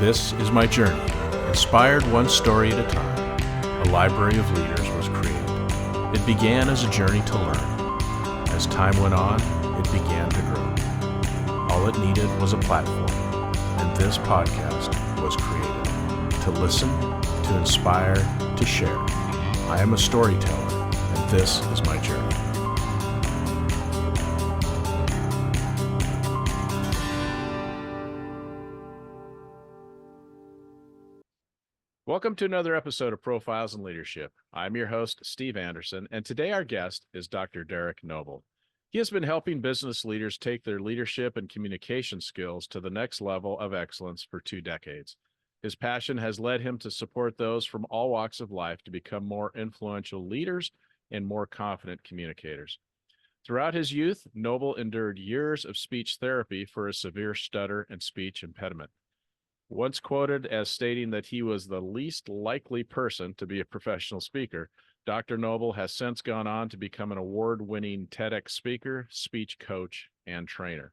This is my journey. Inspired one story at a time, a library of leaders was created. It began as a journey to learn. As time went on, it began to grow. All it needed was a platform, and this podcast was created to listen, to inspire, to share. I am a storyteller, and this is my journey. Welcome to another episode of Profiles in Leadership. I'm your host, Steve Anderson, and today our guest is Dr. Derrick Noble. He has been helping business leaders take their leadership and communication skills to the next level of excellence for 2 decades. His passion has led him to support those from all walks of life to become more influential leaders and more confident communicators. Throughout his youth, Noble endured years of speech therapy for a severe stutter and speech impediment. Once quoted as stating that he was the least likely person to be a professional speaker, Dr. Noble has since gone on to become an award-winning TEDx speaker, speech coach, and trainer.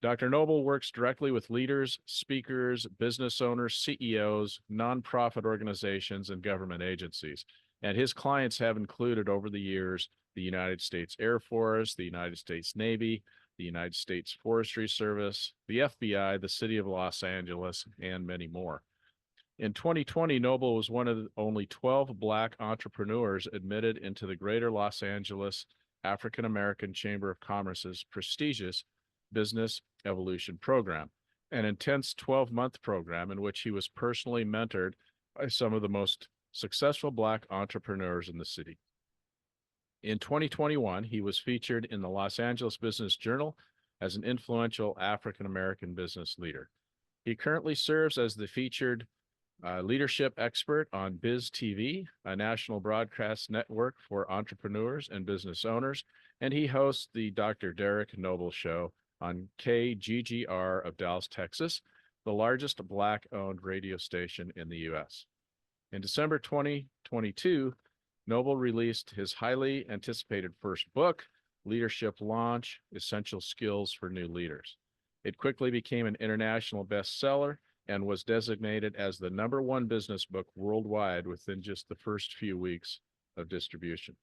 Dr. Noble works directly with leaders, speakers, business owners, CEOs, nonprofit organizations, and government agencies. And his clients have included over the years the United States Air Force, the United States Navy, the United States Forestry Service, the FBI, the City of Los Angeles, and many more. In 2020, Noble was one of the only 12 Black entrepreneurs admitted into the Greater Los Angeles African American Chamber of Commerce's prestigious Business Evolution Program, an intense 12-month program in which he was personally mentored by some of the most successful Black entrepreneurs in the city. In 2021, he was featured in the Los Angeles Business Journal as an influential African-American business leader. He currently serves as the featured leadership expert on Biz TV, a national broadcast network for entrepreneurs and business owners, and he hosts the Dr. Derrick Noble Show on KGGR of Dallas, Texas, the largest Black-owned radio station in the U.S. In December 2022, Noble released his highly anticipated first book, Leadership Launch: Essential Skills for New Leaders. It quickly became an international bestseller and was designated as the #1 business book worldwide within just the first few weeks of distribution.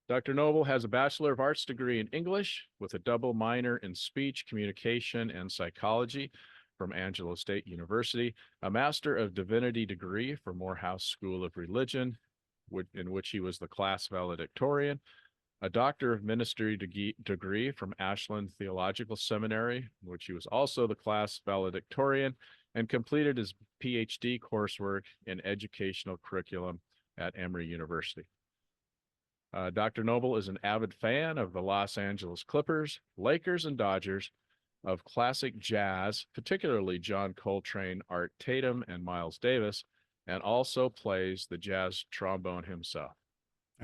Dr. Noble has a Bachelor of Arts degree in English with a double minor in speech, communication, and psychology from Angelo State University, a Master of Divinity degree from Morehouse School of Religion, in which he was the class valedictorian, a Doctor of Ministry degree from Ashland Theological Seminary, in which he was also the class valedictorian, and completed his PhD coursework in educational curriculum at Emory University. Dr. Noble is an avid fan of the Los Angeles Clippers, Lakers, and Dodgers, of classic jazz, particularly John Coltrane, Art Tatum, and Miles Davis, and also plays the jazz trombone himself.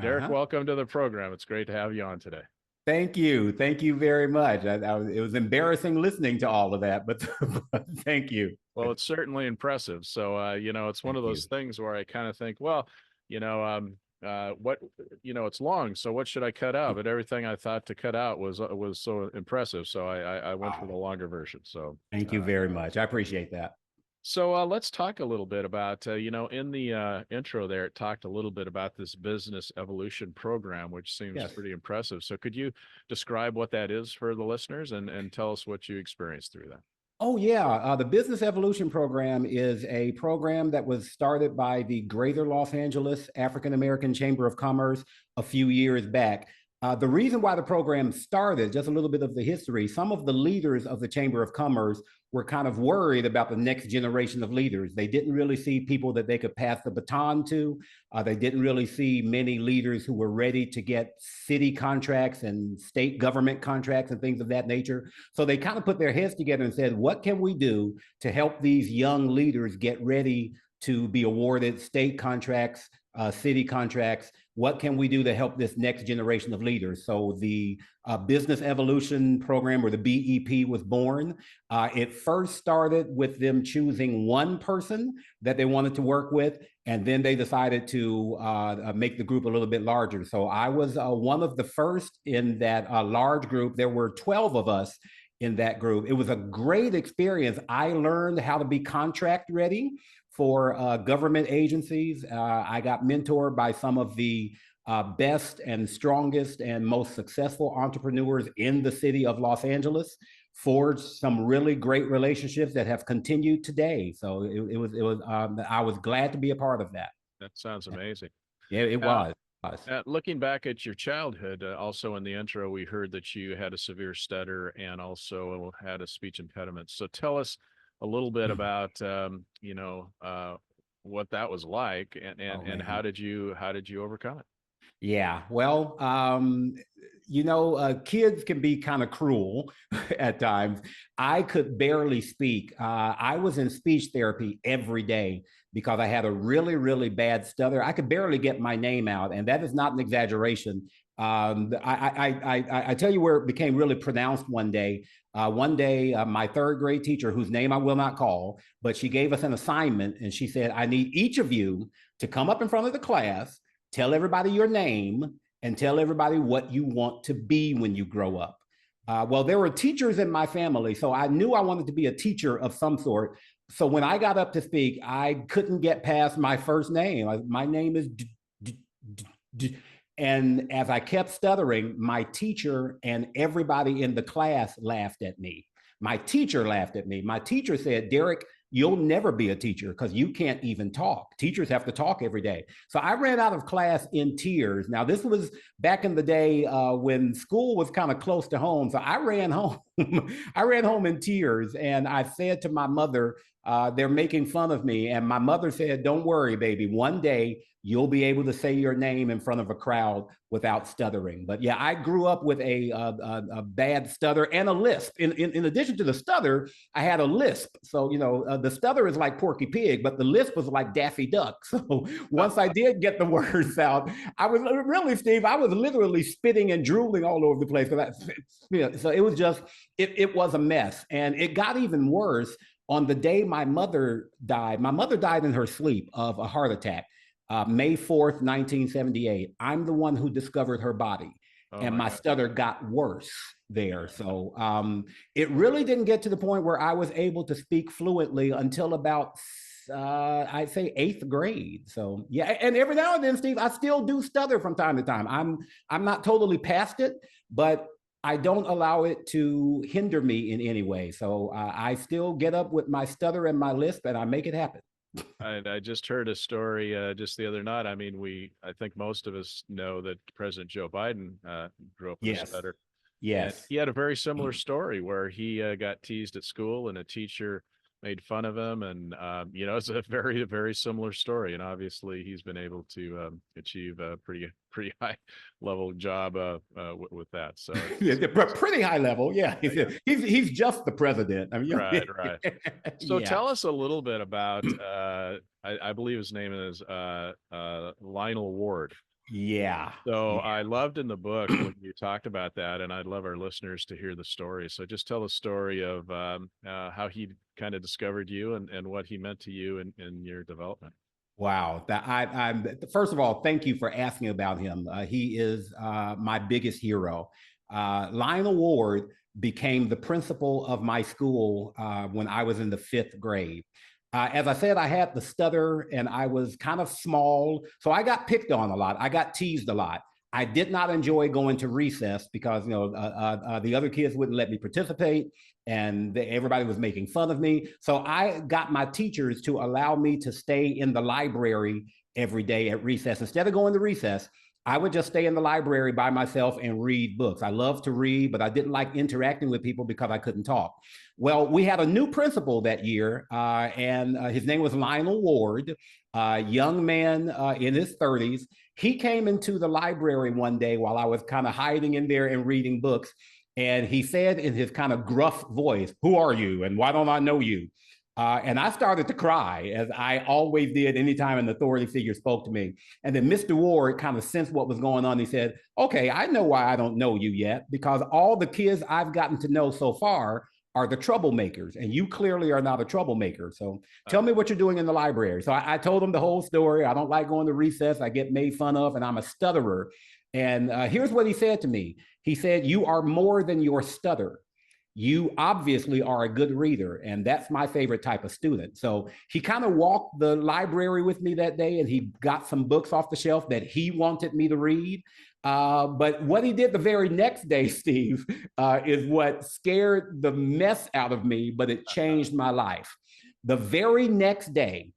Derrick, welcome to the program. It's great to have you on today. Thank you. Thank you very much. It was embarrassing listening to all of that, but thank you. Well, it's certainly impressive. So, it's one of those things where I kind of think, well, it's long, so what should I cut out? But everything I thought to cut out was so impressive, so I went for the longer version. So thank you very much. I appreciate that. So let's talk a little bit about, in the intro there, it talked a little bit about this Business Evolution Program, which seems pretty impressive. So could you describe what that is for the listeners and tell us what you experienced through that? Oh, yeah. The Business Evolution Program is a program that was started by the Greater Los Angeles African American Chamber of Commerce a few years back. The reason why the program started, just a little bit of the history, some of the leaders of the Chamber of Commerce were kind of worried about the next generation of leaders. They didn't really see people that they could pass the baton to. They didn't really see many leaders who were ready to get city contracts and state government contracts and things of that nature. So they kind of put their heads together and said, what can we do to help these young leaders get ready to be awarded state contracts, city contracts? What can we do to help this next generation of leaders? So the Business Evolution Program, or the BEP, was born. It first started with them choosing one person that they wanted to work with, and then they decided to make the group a little bit larger. So I was one of the first in that large group. There were 12 of us in that group. It was a great experience. I learned how to be contract ready for government agencies. I got mentored by some of the best and strongest and most successful entrepreneurs in the city of Los Angeles. Forged some really great relationships that have continued today. So it was I was glad to be a part of that. That sounds amazing. Yeah, it Now, was. looking back at your childhood, also in the intro, we heard that you had a severe stutter and also had a speech impediment. So tell us a little bit about, what that was like, and Man. how did you overcome it? Yeah, well, kids can be kind of cruel at times. I could barely speak. I was in speech therapy every day because I had a really, really bad stutter. I could barely get my name out, and that is not an exaggeration. I tell you where it became really pronounced one day. My third grade teacher, whose name I will not call, but she gave us an assignment, and she said, "I need each of you to come up in front of the class, tell everybody your name, and tell everybody what you want to be when you grow up." Well, there were teachers in my family, so I knew I wanted to be a teacher of some sort. So when I got up to speak, I couldn't get past my first name. My name is and as I kept stuttering, my teacher and everybody in the class laughed at me. My teacher laughed at me. My teacher said, "Derrick, you'll never be a teacher because you can't even talk. Teachers have to talk every day." So I ran out of class in tears. Now, this was back in the day when school was kind of close to home. So I ran home. I ran home in tears. And I said to my mother, "They're making fun of me." And my mother said, "Don't worry, baby. One day you'll be able to say your name in front of a crowd without stuttering." But yeah, I grew up with a bad stutter and a lisp. In addition to the stutter, I had a lisp. So, the stutter is like Porky Pig, but the lisp was like Daffy Duck. So once I did get the words out, I was really, Steve, I was literally spitting and drooling all over the place. So it was just, it was a mess. And it got even worse on the day my mother died. My mother died in her sleep of a heart attack. May 4th, 1978. I'm the one who discovered her body. Oh And my my God. stutter got worse there. So it really didn't get to the point where I was able to speak fluently until about, I'd say, eighth grade. So yeah, and every now and then, Steve, I still do stutter from time to time. I'm not totally past it, but I don't allow it to hinder me in any way. So I still get up with my stutter and my lisp, and I make it happen. I just heard a story just the other night. I mean, I think most of us know that President Joe Biden grew up with a Yes. stutter, and Yes. he had a very similar story where he got teased at school, and a teacher made fun of him, and it's a very, very similar story. And obviously, he's been able to achieve a pretty high level job with that. So Yeah, pretty high level. Yeah. He's just the president. I mean, right, right. So yeah. tell us a little bit about I believe his name is Lionel Ward. Yeah. So Yeah. I loved in the book when you talked about that, and I'd love our listeners to hear the story. So just tell the story of how he kind of discovered you, and what he meant to you in your development. Wow. I'm first of all, thank you for asking about him. He is my biggest hero. Lionel Ward became the principal of my school when I was in the fifth grade. As I said, I had the stutter and I was kind of small. So I got picked on a lot. I got teased a lot. I did not enjoy going to recess because the other kids wouldn't let me participate, and everybody was making fun of me. So I got my teachers to allow me to stay in the library every day at recess. Instead of going to recess, I would just stay in the library by myself and read books. I love to read, but I didn't like interacting with people because I couldn't talk. Well, we had a new principal that year, and his name was Lionel Ward, a young man in his 30s. He came into the library one day while I was kind of hiding in there and reading books. And he said in his kind of gruff voice, "Who are you? And why don't I know you?" And I started to cry, as I always did anytime an authority figure spoke to me. And then Mr. Ward kind of sensed what was going on. He said, "Okay, I know why I don't know you yet, because all the kids I've gotten to know so far are the troublemakers, and you clearly are not a troublemaker. So tell me what you're doing in the library." So I told him the whole story. I don't like going to recess. I get made fun of, and I'm a stutterer. And here's what he said to me. He said, "You are more than your stutter. you obviously are a good reader. And that's my favorite type of student. So he kind of walked the library with me that day, and he got some books off the shelf that he wanted me to read. But what he did the very next day, Steve, is what scared the mess out of me, but it changed my life. The very next day,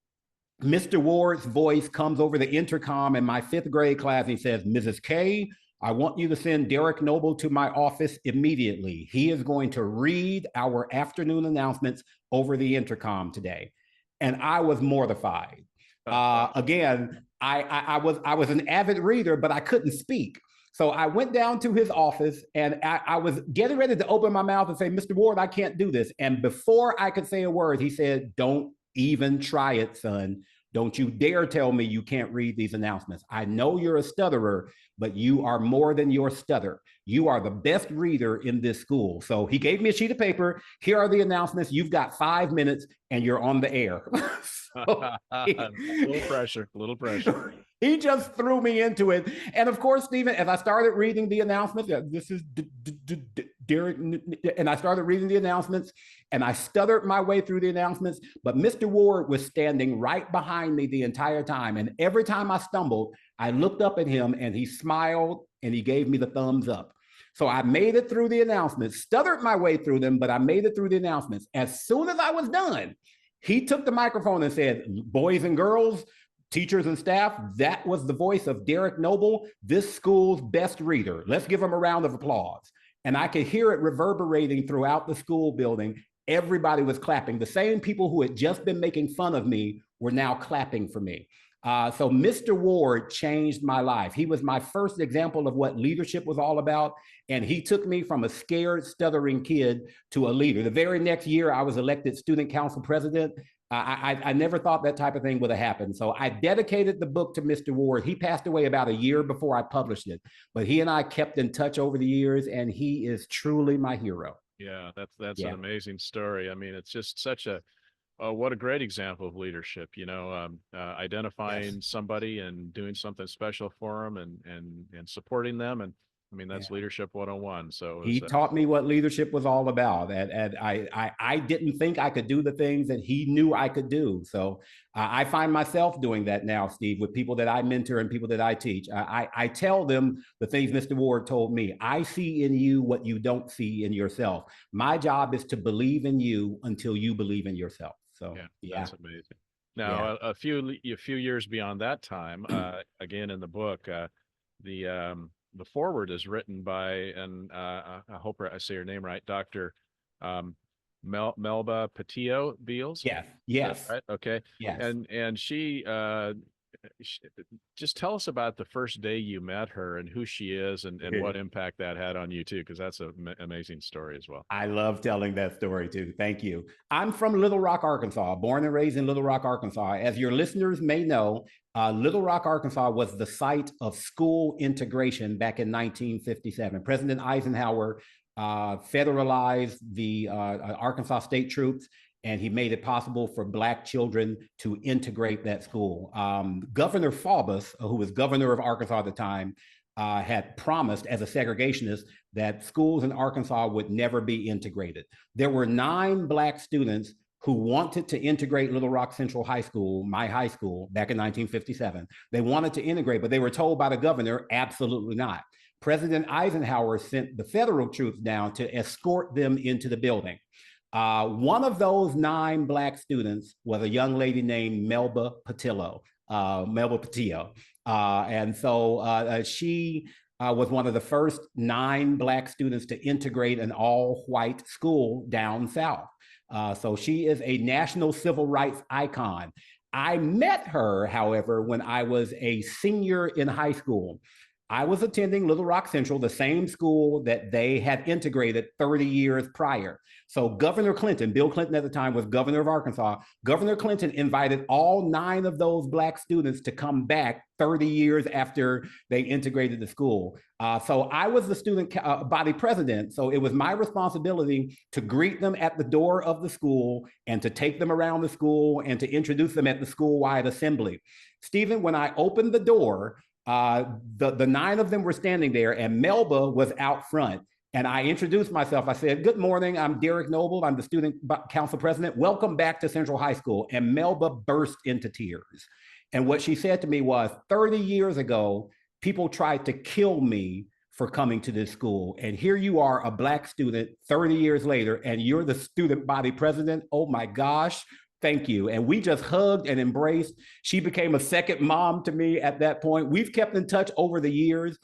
Mr. Ward's voice comes over the intercom in my fifth grade class, and he says, "Mrs. K, I want you to send Derrick Noble to my office immediately. He is going to read our afternoon announcements over the intercom today." And I was mortified. Again, I was an avid reader, but I couldn't speak. So I went down to his office, and I was getting ready to open my mouth and say, "Mr. Ward, I can't do this." And before I could say a word, he said, "Don't even try it, son. Don't you dare tell me you can't read these announcements. I know you're a stutterer, but you are more than your stutter. You are the best reader in this school." So he gave me a sheet of paper. "Here are the announcements. You've got 5 minutes and you're on the air." Little pressure, little pressure. He just threw me into it. And of course, Stephen, as I started reading the announcements, this is Derrick, and I started reading the announcements, and I stuttered my way through the announcements, but Mr. Ward was standing right behind me the entire time. And every time I stumbled, I looked up at him, and he smiled, and he gave me the thumbs up. So I made it through the announcements, stuttered my way through them, but I made it through the announcements. As soon as I was done, he took the microphone and said, "Boys and girls, teachers and staff, that was the voice of Derrick Noble, this school's best reader. Let's give him a round of applause." And I could hear it reverberating throughout the school building. Everybody was clapping. The same people who had just been making fun of me were now clapping for me. So Mr. Ward changed my life. He was my first example of what leadership was all about. And he took me from a scared, stuttering kid to a leader. The very next year, I was elected student council president. I never thought that type of thing would have happened. So I dedicated the book to Mr. Ward. He passed away about a year before I published it, but he and I kept in touch over the years, and he is truly my hero. Yeah, that's an amazing story. I mean, it's just such a what a great example of leadership, identifying somebody and doing something special for them, and supporting them. And I mean, that's leadership 101. So he taught me what leadership was all about. And I didn't think I could do the things that he knew I could do. So I find myself doing that now, Steve, with people that I mentor and people that I teach. I tell them the things Mr. Ward told me. "I see in you what you don't see in yourself. My job is to believe in you until you believe in yourself." So that's amazing. Now, a few years beyond that time, again in the book, the foreword is written by, and I hope I say her name right, Dr. Melba Patillo Beals. Yes. Right. Okay. Yes. And she just tell us about the first day you met her and who she is, and what impact that had on you too, because that's an amazing story as well. I love telling that story too. Thank you. I'm from Little Rock, Arkansas, born and raised in Little Rock, Arkansas. As your listeners may know, Little Rock, Arkansas was the site of school integration back in 1957. President Eisenhower federalized the Arkansas state troops, and he made it possible for Black children to integrate that school. Governor Faubus, who was governor of Arkansas at the time, had promised as a segregationist that schools in Arkansas would never be integrated. There were 9 Black students who wanted to integrate Little Rock Central High School, my high school, back in 1957. They wanted to integrate, but they were told by the governor, absolutely not. President Eisenhower sent the federal troops down to escort them into the building. One of those 9 Black students was a young lady named Melba Patillo. And so she was one of the first 9 Black students to integrate an all-white school down south. So she is a national civil rights icon. I met her, however, when I was a senior in high school. I was attending Little Rock Central, the same school that they had integrated 30 years prior. So Governor Clinton, Bill Clinton at the time was governor of Arkansas. Governor Clinton invited all 9 of those Black students to come back 30 years after they integrated the school. So I was the student body president. So it was my responsibility to greet them at the door of the school and to take them around the school and to introduce them at the school-wide assembly. Stephen, when I opened the door, the 9 of them were standing there, and Melba was out front. And I introduced myself. I said, "Good morning. I'm Derrick Noble. I'm the student council president. Welcome back to Central High School." And Melba burst into tears. And what she said to me was, 30 years ago, people tried to kill me for coming to this school. And here you are, a Black student, 30 years later, and you're the student body president. Oh my gosh. Thank you. And we just hugged and embraced. She became a second mom to me at that point. We've kept in touch over the years.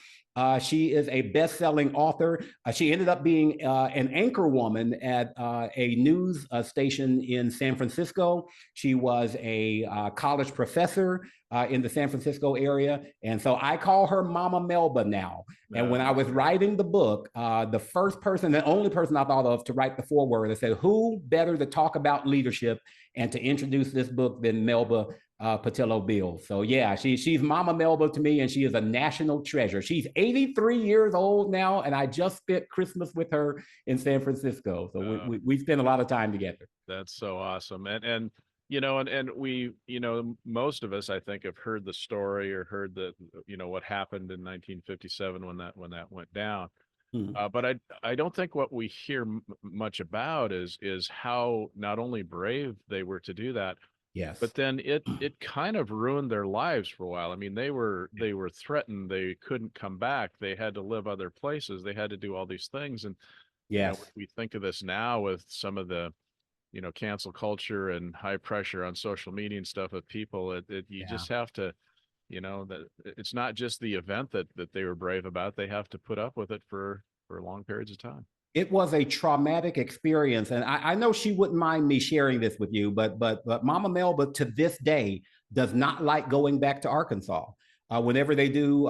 She is a best-selling author. She ended up being an anchor woman at a news station in San Francisco. She was a college professor in the San Francisco area. And so I call her Mama Melba now. And when I was writing the book, the first person, the only person I thought of to write the foreword, I said, who better to talk about leadership and to introduce this book than Melba Patillo Bill. So yeah, she's Mama Melba to me, and she is a national treasure. She's 83 years old now, and I just spent Christmas with her in San Francisco. So we spent a lot of time together. That's so awesome. And you know, and we, you know, most of us, I think, have heard the story or heard the, you know, what happened in 1957 when that went down. But I don't think what we hear much about is how not only brave they were to do that, Yes, but then it kind of ruined their lives for a while. I mean, they were threatened. They couldn't come back. They had to live other places. They had to do all these things. And you know, yes, we think of this now with some of the, you know, cancel culture and high pressure on social media and stuff of people. You just have to, you know, that it's not just the event that they were brave about. They have to put up with it for long periods of time. it was a traumatic experience, and I know she wouldn't mind me sharing this with you, but Mama Melba to this day does not like going back to Arkansas. Whenever they do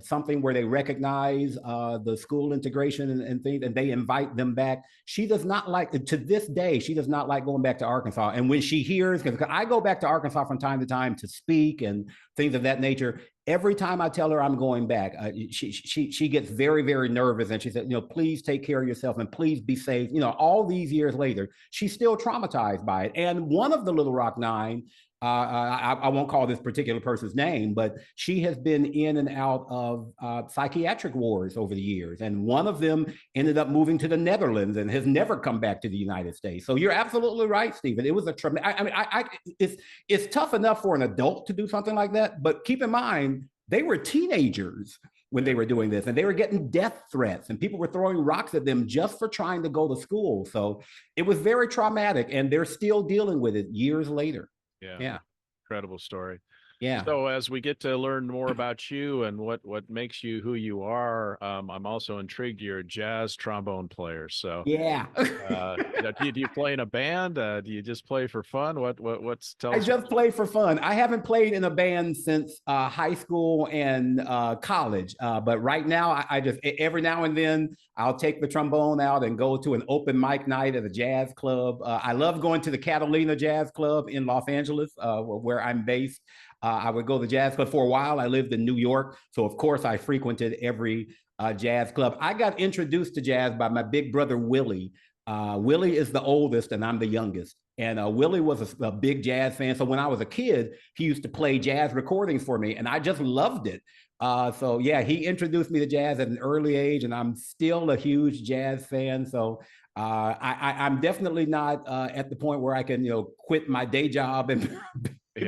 something where they recognize the school integration and things, and they invite them back, she does not like, to this day, she does not like going back to Arkansas. And when she hears, because I go back to Arkansas from time to time to speak and things of that nature, every time I tell her I'm going back, she gets very, very nervous, and she said, you know, please take care of yourself and please be safe. You know, all these years later, she's still traumatized by it. And one of the Little Rock Nine, I won't call this particular person's name, but she has been in and out of psychiatric wards over the years. And one of them ended up moving to the Netherlands and has never come back to the United States. So you're absolutely right, Stephen. It was a tremendous, I mean, it's tough enough for an adult to do something like that, but keep in mind, they were teenagers when they were doing this, and they were getting death threats, and people were throwing rocks at them just for trying to go to school. So it was very traumatic, and they're still dealing with it years later. Yeah. Incredible story. Yeah. So as we get to learn more about you and what makes you who you are, I'm also intrigued. You're a jazz trombone player. So yeah. do you play in a band? Do you just play for fun? What's tell I us? just play for fun. I haven't played in a band since high school and college. But right now, I just every now and then I'll take the trombone out and go to an open mic night at a jazz club. I love going to the Catalina Jazz Club in Los Angeles, where I'm based. I would go to the jazz club for a while. I lived in New York, so of course I frequented every jazz club. I got introduced to jazz by my big brother Willie. Willie is the oldest, and I'm the youngest. And Willie was a big jazz fan. So when I was a kid, he used to play jazz recordings for me, and I just loved it. So yeah, he introduced me to jazz at an early age, and I'm still a huge jazz fan. So I'm definitely not at the point where I can, you know, quit my day job and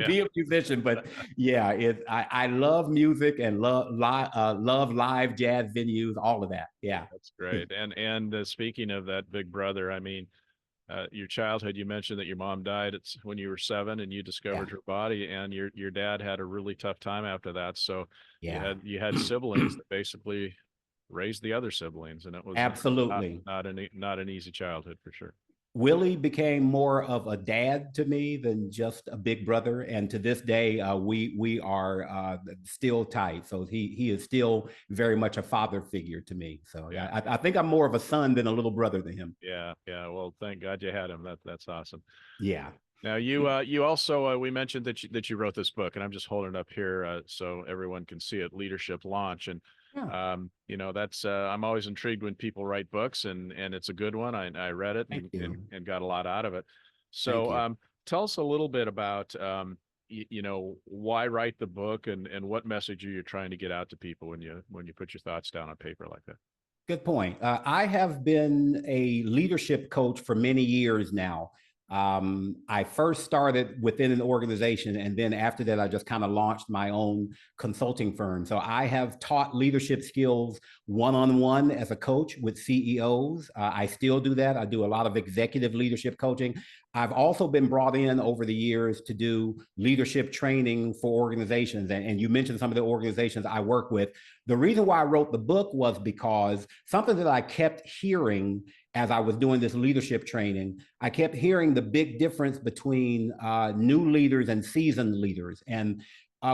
be a musician. But yeah, I love music and love live jazz venues, all of that. Yeah, that's great. And speaking of that big brother, I mean, your childhood, you mentioned that your mom died when you were 7 and you discovered her body, and your dad had a really tough time after that. So you had siblings that basically raised the other siblings, and it was absolutely not an easy childhood for sure. Willie became more of a dad to me than just a big brother, and to this day, we are still tight. So he is still very much a father figure to me. So yeah, I think I'm more of a son than a little brother to him. Yeah. Well, thank God you had him. That's awesome. Yeah. Now you also we mentioned that you wrote this book, and I'm just holding it up here so everyone can see it. Leadership Launch, and you know, that's I'm always intrigued when people write books, and it's a good one. I read it and got a lot out of it. So tell us a little bit about you know, why write the book, and what message are you trying to get out to people when you put your thoughts down on paper like that? Good point. I have been a leadership coach for many years now. I first started within an organization, and then after that, I just kind of launched my own consulting firm. So I have taught leadership skills one-on-one as a coach with CEOs. I still do that. I do a lot of executive leadership coaching. I've also been brought in over the years to do leadership training for organizations. And you mentioned some of the organizations I work with. The reason why I wrote the book was because something that I kept hearing as I was doing this leadership training, I kept hearing the big difference between new leaders and seasoned leaders. And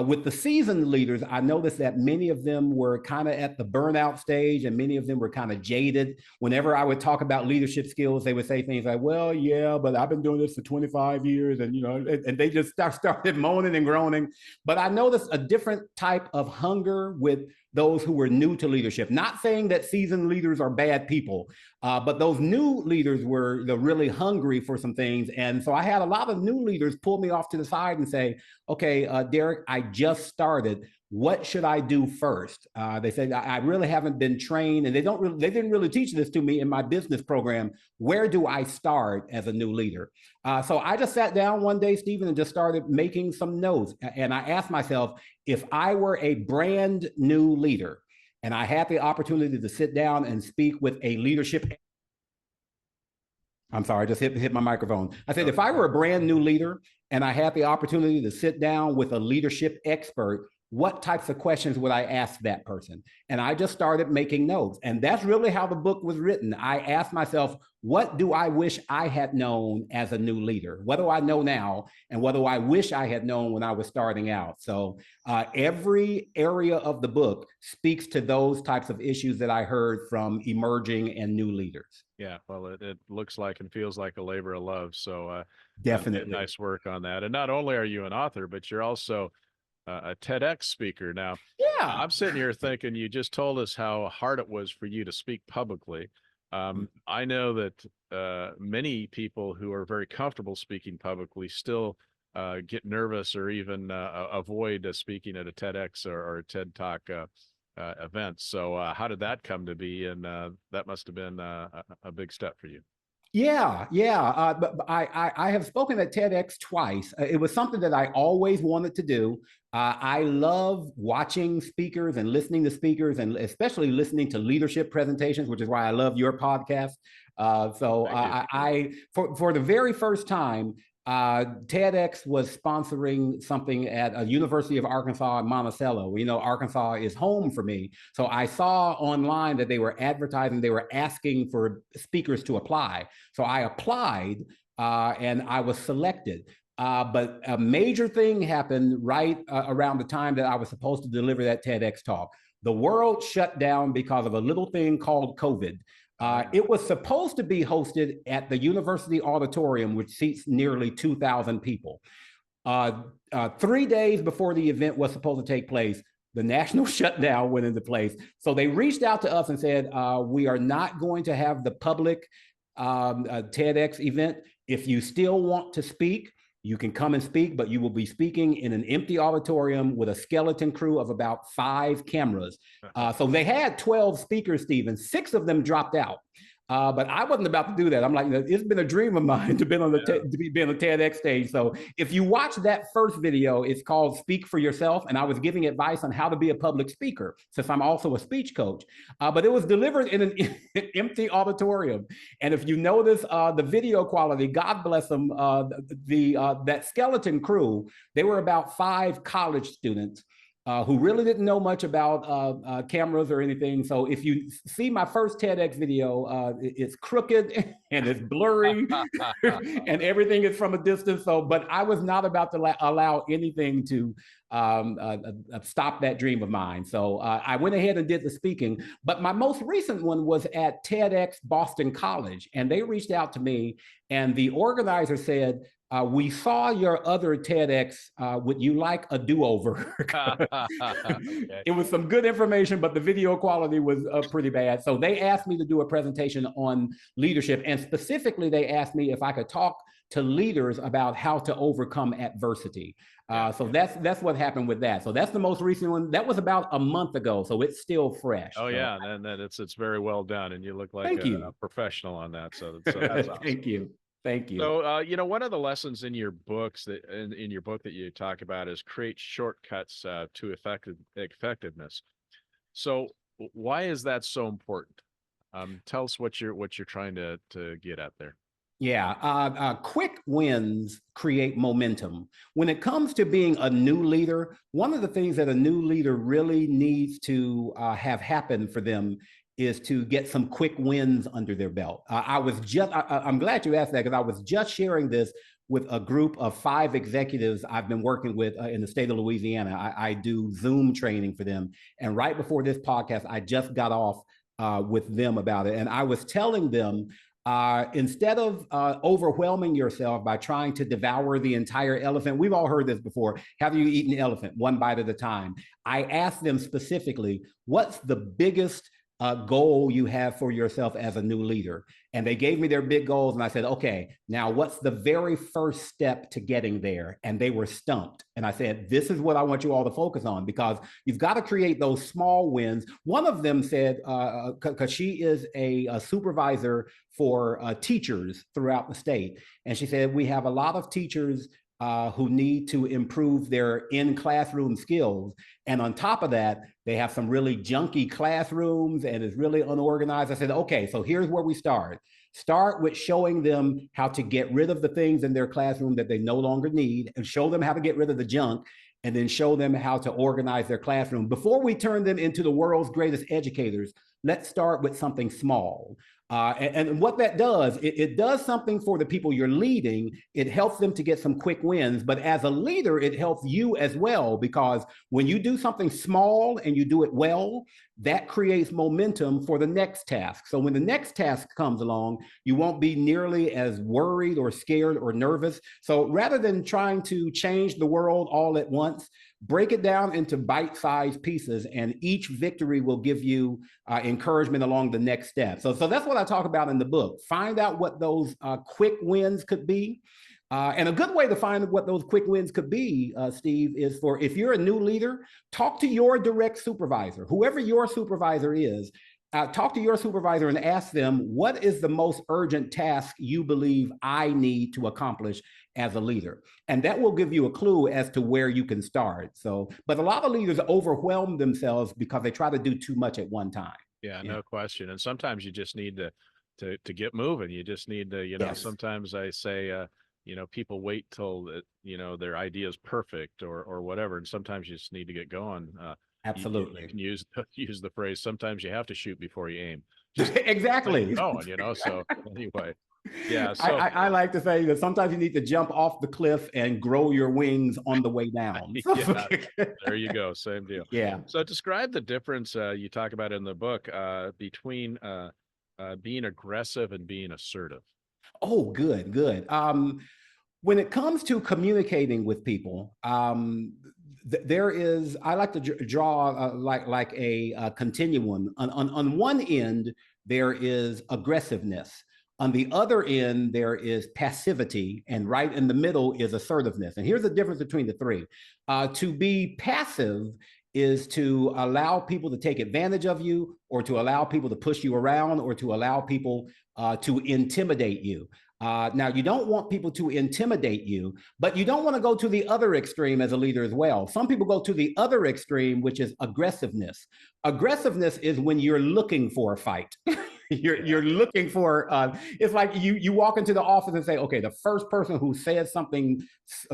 with the seasoned leaders, I noticed that many of them were kind of at the burnout stage, and many of them were kind of jaded. Whenever I would talk about leadership skills, they would say things like, well, yeah, but I've been doing this for 25 years. And, and they just started moaning and groaning. But I noticed a different type of hunger with those who were new to leadership. Not saying that seasoned leaders are bad people, but those new leaders were really hungry for some things. And so I had a lot of new leaders pull me off to the side and say, okay, Derrick, I just started. What should I do first? They said, I really haven't been trained, and they didn't really teach this to me in my business program. Where do I start as a new leader? So I just sat down one day, Stephen, and just started making some notes. And I asked myself, if I were a brand new leader and I had the opportunity to sit down and speak with a leadership, I'm sorry, I just hit my microphone. I said, if I were a brand new leader and I had the opportunity to sit down with a leadership expert, what types of questions would I ask that person? And I just started making notes. And that's really how the book was written. I asked myself, what do I wish I had known as a new leader? What do I know now? And what do I wish I had known when I was starting out? So every area of the book speaks to those types of issues that I heard from emerging and new leaders. Yeah, well, it looks like and feels like a labor of love. So definitely nice work on that. And not only are you an author, but you're also a TEDx speaker. Now, yeah, I'm sitting here thinking you just told us how hard it was for you to speak publicly. I know that many people who are very comfortable speaking publicly still get nervous or even avoid speaking at a TEDx or a TED Talk event. So how did that come to be? And that must have been a big step for you. Yeah. But I have spoken at TEDx twice. It was something that I always wanted to do. I love watching speakers and listening to speakers, and especially listening to leadership presentations, which is why I love your podcast. For the very first time, TEDx was sponsoring something at a University of Arkansas in Monticello. Arkansas is home for me. So I saw online that they were advertising, they were asking for speakers to apply. So I applied and I was selected. But a major thing happened right around the time that I was supposed to deliver that TEDx talk. The world shut down because of a little thing called COVID. It was supposed to be hosted at the University Auditorium, which seats nearly 2,000 people. 3 days before the event was supposed to take place, the national shutdown went into place. So they reached out to us and said, we are not going to have the public TEDx event. If you still want to speak, you can come and speak, but you will be speaking in an empty auditorium with a skeleton crew of about 5 cameras. So they had 12 speakers, Stephen. 6 of them dropped out. But I wasn't about to do that. I'm like, it's been a dream of mine to be on the TEDx stage. So if you watch that first video, it's called Speak for Yourself. And I was giving advice on how to be a public speaker, since I'm also a speech coach. But it was delivered in an empty auditorium. And if you notice the video quality, God bless them, that skeleton crew, they were about 5 college students who really didn't know much about cameras or anything. So if you see my first TEDx video, it's crooked and it's blurry and everything is from a distance. So, but I was not about to allow anything to stop that dream of mine. So I went ahead and did the speaking. But my most recent one was at TEDx Boston College, and they reached out to me, and the organizer said, we saw your other TEDx. Would you like a do-over? Okay. It was some good information, but the video quality was pretty bad. So they asked me to do a presentation on leadership. And specifically, they asked me if I could talk to leaders about how to overcome adversity. So that's what happened with that. So that's the most recent one. That was about a month ago, so it's still fresh. Oh So, yeah, and then it's very well done, and you look like thank a you. professional on that. So that's awesome. Thank you. Thank you. So, one of the lessons in your books that in your book that you talk about is create shortcuts to effectiveness. So, why is that so important? Tell us what you're trying to get at there. Yeah, quick wins create momentum. When it comes to being a new leader, one of the things that a new leader really needs to have happen for them is to get some quick wins under their belt. I'm glad you asked that, because I was just sharing this with a group of 5 executives I've been working with in the state of Louisiana. I do Zoom training for them. And right before this podcast, I just got off with them about it. And I was telling them, instead of overwhelming yourself by trying to devour the entire elephant, we've all heard this before. How do you eat an elephant? One bite at a time. I asked them specifically, what's the biggest goal you have for yourself as a new leader? And they gave me their big goals. And I said, okay, now what's the very first step to getting there? And they were stumped. And I said, this is what I want you all to focus on, because you've got to create those small wins. One of them said, because she is a supervisor for teachers throughout the state. And she said, we have a lot of teachers who need to improve their in-classroom skills. And on top of that, they have some really junky classrooms and it's really unorganized. I said, okay, so here's where we start. Start with showing them how to get rid of the things in their classroom that they no longer need, and show them how to get rid of the junk, and then show them how to organize their classroom. Before we turn them into the world's greatest educators, let's start with something small. And what that does, it does something for the people you're leading. It helps them to get some quick wins. But as a leader, it helps you as well, because when you do something small and you do it well, that creates momentum for the next task. So when the next task comes along, you won't be nearly as worried or scared or nervous. So rather than trying to change the world all at once, break it down into bite-sized pieces, and each victory will give you encouragement along the next step. So that's what I talk about in the book. Find out what those quick wins could be. And a good way to find what those quick wins could be, Steve, is for, if you're a new leader, talk to your direct supervisor, whoever your supervisor is. Talk to your supervisor and ask them, what is the most urgent task you believe I need to accomplish as a leader? And that will give you a clue as to where you can start. So, but a lot of leaders overwhelm themselves because they try to do too much at one time. Yeah, no question. And sometimes you just need to get moving. You just need to, Yes. sometimes I say, people wait till, their idea is perfect or whatever. And sometimes you just need to get going. Absolutely. You can use the phrase, sometimes you have to shoot before you aim. Just exactly. Going, so anyway. Yeah. So I like to say that sometimes you need to jump off the cliff and grow your wings on the way down. Yeah, there you go. Same deal. Yeah. So describe the difference you talk about in the book between being aggressive and being assertive. Oh, good. When it comes to communicating with people, there is, I like to draw like a continuum. On one end, there is aggressiveness. On the other end, there is passivity, and right in the middle is assertiveness. And here's the difference between the three. To be passive is to allow people to take advantage of you, or to allow people to push you around, or to allow people to intimidate you. Now, you don't want people to intimidate you, but you don't want to go to the other extreme as a leader as well. Some people go to the other extreme, which is aggressiveness. Aggressiveness is when you're looking for a fight. You're looking for, it's like you walk into the office and say, okay, the first person who said something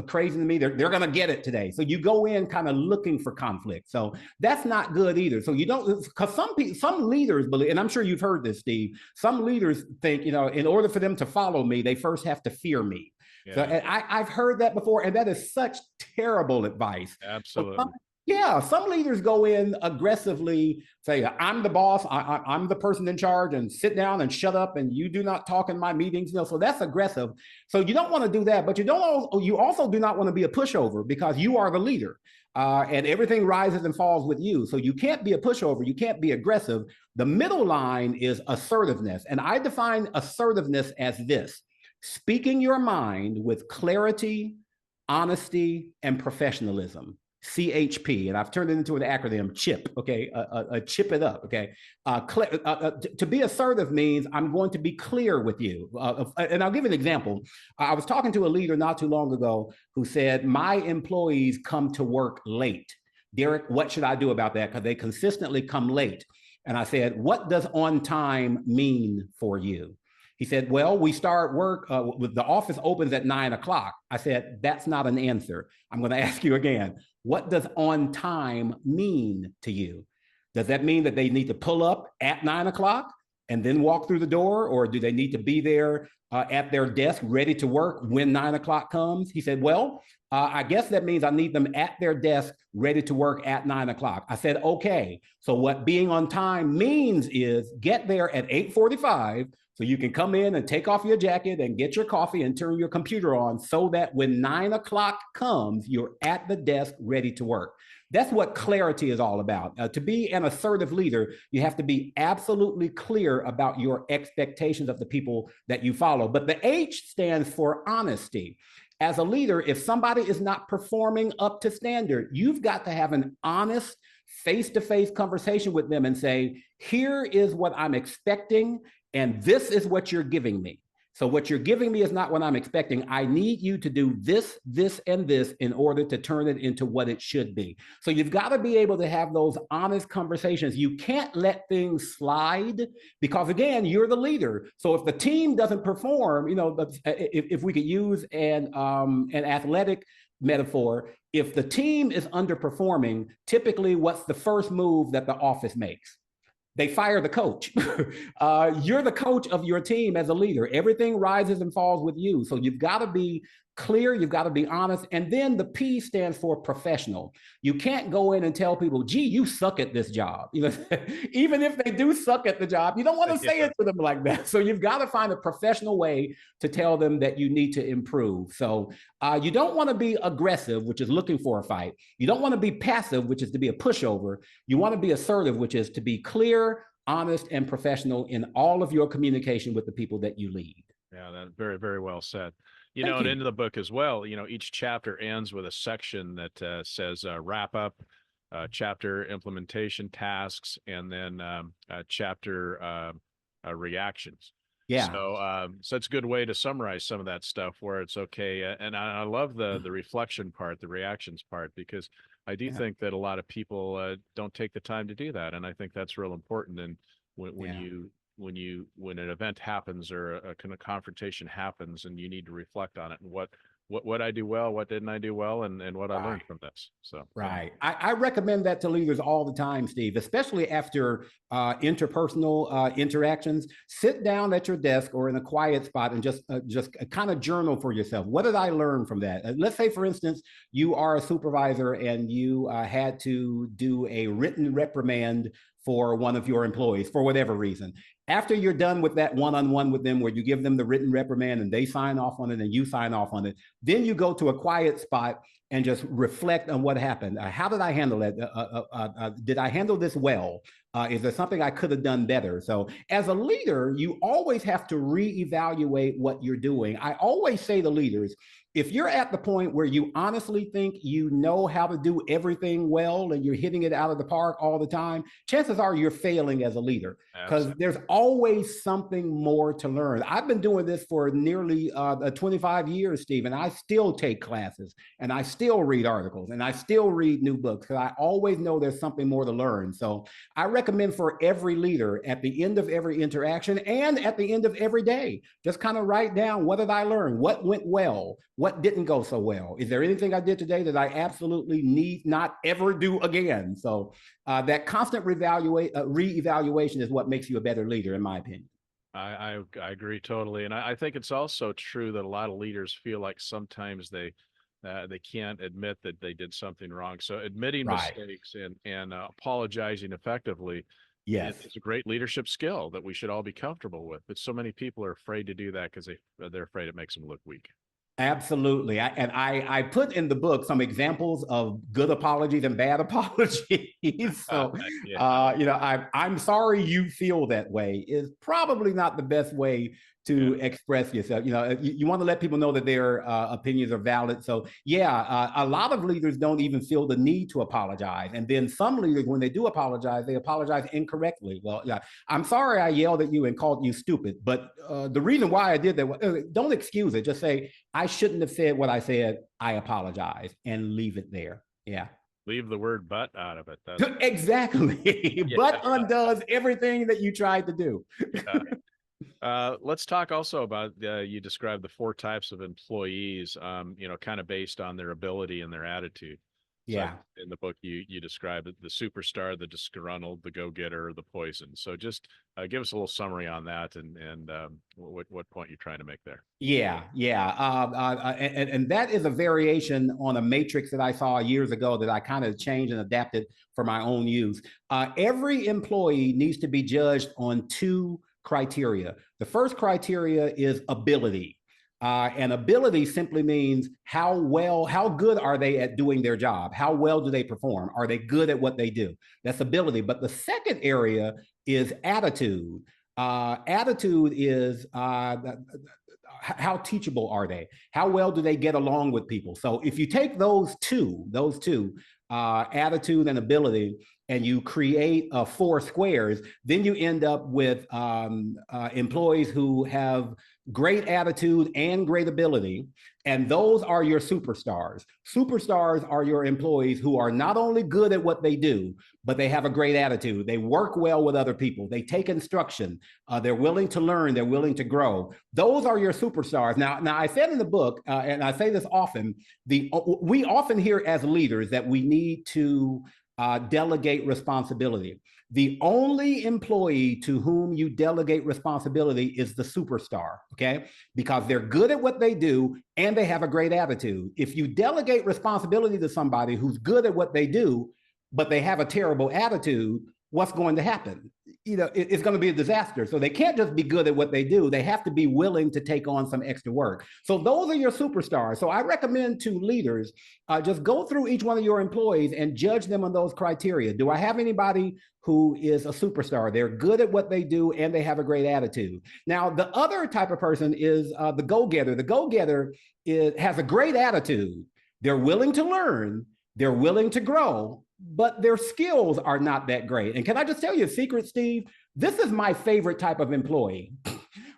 crazy to me, they're going to get it today. So you go in kind of looking for conflict. So that's not good either. So you don't, because some leaders believe, and I'm sure you've heard this, Steve, some leaders think, in order for them to follow me, they first have to fear me. Yeah. So I've heard that before, and that is such terrible advice. Absolutely. Some leaders go in aggressively, say, I'm the boss, I'm the person in charge, and sit down and shut up, and you do not talk in my meetings. So that's aggressive. So you don't want to do that, but you also do not want to be a pushover, because you are the leader, and everything rises and falls with you. So you can't be a pushover, you can't be aggressive. The middle line is assertiveness, and I define assertiveness as this: speaking your mind with clarity, honesty, and professionalism. CHP, and I've turned it into an acronym, CHIP, okay, chip it up, okay. To be assertive means I'm going to be clear with you. And I'll give you an example. I was talking to a leader not too long ago who said, my employees come to work late. Derrick, what should I do about that? Because they consistently come late. And I said, what does on time mean for you? He said, well, we start work, the office opens at 9 o'clock. I said, that's not an answer. I'm going to ask you again. What does on time mean to you? Does that mean that they need to pull up at 9 o'clock and then walk through the door? Or do they need to be there at their desk ready to work when 9 o'clock comes? He said, well, I guess that means I need them at their desk ready to work at 9 o'clock. I said, okay. So what being on time means is get there at 8:45 so you can come in and take off your jacket and get your coffee and turn your computer on so that when 9 o'clock comes, you're at the desk ready to work. That's what clarity is all about. To be an assertive leader, you have to be absolutely clear about your expectations of the people that you follow. But the H stands for honesty. As a leader, if somebody is not performing up to standard, you've got to have an honest, face-to-face conversation with them and say, here is what I'm expecting, and this is what you're giving me. So what you're giving me is not what I'm expecting. I need you to do this, this, and this in order to turn it into what it should be. So you've got to be able to have those honest conversations. You can't let things slide because, again, you're the leader. So if the team doesn't perform, you know, if we could use an athletic metaphor, if the team is underperforming, typically what's the first move that the office makes? They fire the coach. You're the coach of your team as a leader. Everything rises and falls with you. So you've got to be clear, you've got to be honest. And then the P stands for professional. You can't go in and tell people, gee, you suck at this job. You know, even if they do suck at the job, you don't want to say it to them like that. So you've got to find a professional way to tell them that you need to improve. So you don't want to be aggressive, which is looking for a fight. You don't want to be passive, which is to be a pushover. You want to be assertive, which is to be clear, honest, and professional in all of your communication with the people that you lead. Yeah, that very, very well said. You Thank know, you. and into the book as well, you know, each chapter ends with a section that says wrap up, chapter implementation tasks, and then chapter reactions. Yeah. So it's a good way to summarize some of that stuff where it's okay. And I love the reflection part, the reactions part, because I do think that a lot of people don't take the time to do that. And I think that's real important. And when an event happens or a kind of confrontation happens and you need to reflect on it and what I do well, what didn't I do well, and what I learned from this. So right. I recommend that to leaders all the time, Steve, especially after interpersonal interactions. Sit down at your desk or in a quiet spot and just kind of journal for yourself. What did I learn from that? Let's say, for instance, you are a supervisor and you had to do a written reprimand for one of your employees for whatever reason. After you're done with that one-on-one with them where you give them the written reprimand and they sign off on it and you sign off on it, then you go to a quiet spot and just reflect on what happened. How did I handle it? Did I handle this well? Is there something I could have done better? So as a leader, you always have to reevaluate what you're doing. I always say to leaders, if you're at the point where you honestly think you know how to do everything well and you're hitting it out of the park all the time, chances are you're failing as a leader because there's always something more to learn. I've been doing this for nearly 25 years, Steve, and I still take classes and I still read articles and I still read new books because I always know there's something more to learn. So I recommend for every leader at the end of every interaction and at the end of every day, just kind of write down, what did I learn? What went well? What didn't go so well? Is there anything I did today that I absolutely need not ever do again? So that constant reevaluation is what makes you a better leader, in my opinion. I agree totally. And I think it's also true that a lot of leaders feel like sometimes they can't admit that they did something wrong. So admitting mistakes and apologizing effectively is a great leadership skill that we should all be comfortable with. But so many people are afraid to do that because they're afraid it makes them look weak. Absolutely. I put in the book some examples of good apologies and bad apologies. So, you know, I'm sorry you feel that way is probably not the best way to express yourself. You want to let people know that their opinions are valid. So yeah, a lot of leaders don't even feel the need to apologize. And then some leaders, when they do apologize, they apologize incorrectly. Well, yeah, I'm sorry I yelled at you and called you stupid, but the reason why I did that, don't excuse it. Just say, I shouldn't have said what I said. I apologize, and leave it there. Yeah. Leave the word but out of it. Exactly. Yeah. But undoes everything that you tried to do. Let's talk also about, you described the 4 types of employees, kind of based on their ability and their attitude. Yeah. So in the book, you described the superstar, the disgruntled, the go-getter, the poison. So just give us a little summary on that and what point you're trying to make there. Yeah. And that is a variation on a matrix that I saw years ago that I kind of changed and adapted for my own use. Every employee needs to be judged on 2 criteria. The first criteria is ability. And ability simply means how good are they at doing their job? How well do they perform? Are they good at what they do? That's ability. But the second area is attitude. Attitude is how teachable are they? How well do they get along with people? So if you take those two, attitude and ability, and you create 4 squares, then you end up with employees who have great attitude and great ability. And those are your superstars. Superstars are your employees who are not only good at what they do, but they have a great attitude. They work well with other people. They take instruction. They're willing to learn. They're willing to grow. Those are your superstars. Now I said in the book, and I say this often, we often hear as leaders that we need to delegate responsibility. The only employee to whom you delegate responsibility is the superstar, okay? Because they're good at what they do and they have a great attitude. If you delegate responsibility to somebody who's good at what they do, but they have a terrible attitude, what's going to happen? It's going to be a disaster. So they can't just be good at what they do. They have to be willing to take on some extra work. So those are your superstars. So I recommend to leaders, just go through each one of your employees and judge them on those criteria. Do I have anybody who is a superstar? They're good at what they do and they have a great attitude. Now, the other type of person is the go-getter. The go-getter has a great attitude. They're willing to learn. They're willing to grow, but their skills are not that great. And can I just tell you a secret, Steve? This is my favorite type of employee.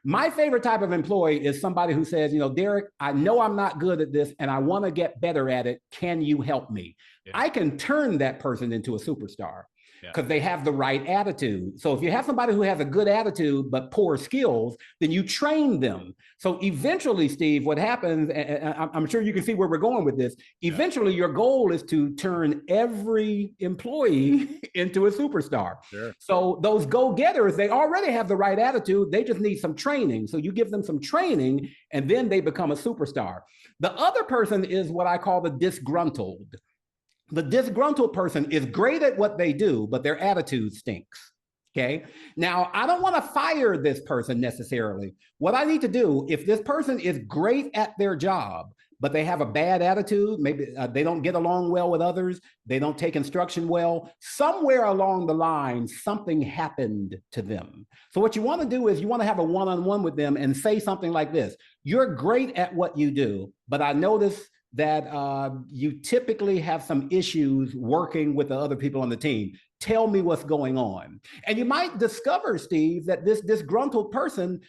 My favorite type of employee is somebody who says, Derrick, I know I'm not good at this and I want to get better at it. Can you help me? Yeah. I can turn that person into a superstar because they have the right attitude. So if you have somebody who has a good attitude but poor skills, then you train them. So eventually, Steve, what happens, and I'm sure you can see where we're going with this, eventually your goal is to turn every employee into a superstar. Sure. So those go-getters, they already have the right attitude. They just need some training. So you give them some training and then they become a superstar. The other person is what I call the disgruntled. The disgruntled person is great at what they do, but their attitude stinks. Okay. Now, I don't want to fire this person necessarily. What I need to do, if this person is great at their job, but they have a bad attitude, maybe they don't get along well with others, they don't take instruction well, somewhere along the line, something happened to them. So what you want to do is you want to have a one-on-one with them and say something like this: you're great at what you do, but I notice that you typically have some issues working with the other people on the team. Tell me what's going on. And you might discover, Steve, that this disgruntled person